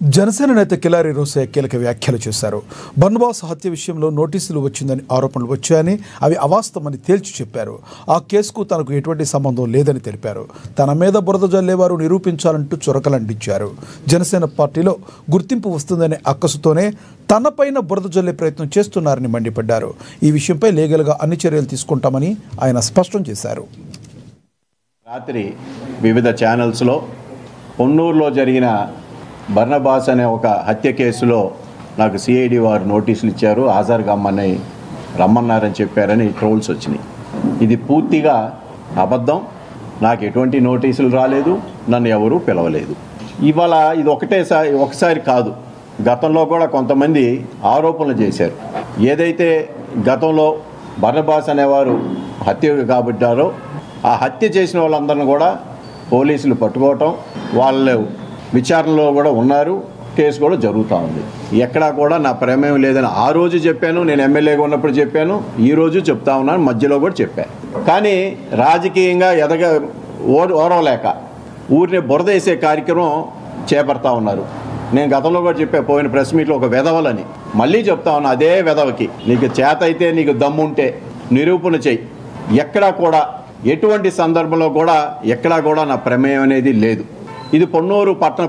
జనసేన నేత కిలారి రోసయ్య కీలక వ్యాఖ్యలు చేశారు. బర్నబాస్ హత్య విషయంలో నోటీసులు వచ్చిందని ఆరోపణలు వచ్చాయని, అవి అవాస్తవమని తేల్చి చెప్పారు. ఆ కేసుకు తనకు ఎటువంటి సంబంధం లేదని తెలిపారు. తన మీద బురద జల్లేవారు నిరూపించాలంటూ చురకలంటించారు. జనసేన పార్టీలో గుర్తింపు వస్తుందనే అక్కసుతోనే తనపైన బురద జల్లే ప్రయత్నం చేస్తున్నారని మండిపడ్డారు. ఈ విషయంపై లీగల్గా అన్ని చర్యలు తీసుకుంటామని ఆయన స్పష్టం చేశారు. రాత్రి వివిధ ఛానల్స్లో పొన్నూరులో జరిగిన బర్నబాస్ అనే ఒక హత్య కేసులో నాకు సిఐడి వారు నోటీసులు ఇచ్చారు, హాజరుగా రమ్మన్నారని చెప్పారని ట్రోల్స్ వచ్చినాయి. ఇది పూర్తిగా అబద్ధం. నాకు ఎటువంటి నోటీసులు రాలేదు, నన్ను ఎవరూ పిలవలేదు. ఇవాళ ఇది ఒకసారి కాదు, గతంలో కూడా కొంతమంది ఆరోపణలు చేశారు. ఏదైతే గతంలో బర్నబాస్ అనేవారు హత్య కాబట్టారో ఆ హత్య చేసిన వాళ్ళందరిని కూడా పోలీసులు పట్టుకోవటం, వాళ్ళు విచారణలో కూడా ఉన్నారు, కేసు కూడా జరుగుతూ ఉంది. ఎక్కడా కూడా నా ప్రమేయం లేదని ఆ రోజు చెప్పాను, నేను ఎమ్మెల్యేగా ఉన్నప్పుడు చెప్పాను, ఈరోజు చెప్తా ఉన్నాను, మధ్యలో కూడా చెప్పాను. కానీ రాజకీయంగా ఓరవలేక ఊరిని బురద వేసే కార్యక్రమం చేపడతా ఉన్నారు. నేను గతంలో కూడా చెప్పా, పోయిన ప్రెస్ మీట్లో ఒక వెధవలని మళ్ళీ చెప్తా ఉన్నా, అదే వెధవకి నీకు చేత అయితే, నీకు దమ్ముంటే నిరూపణ చెయ్యి. ఎక్కడా కూడా ఎటువంటి సందర్భంలో కూడా ఎక్కడా కూడా నా ప్రమేయం అనేది లేదు. ఇది పొన్నూరు పట్టణ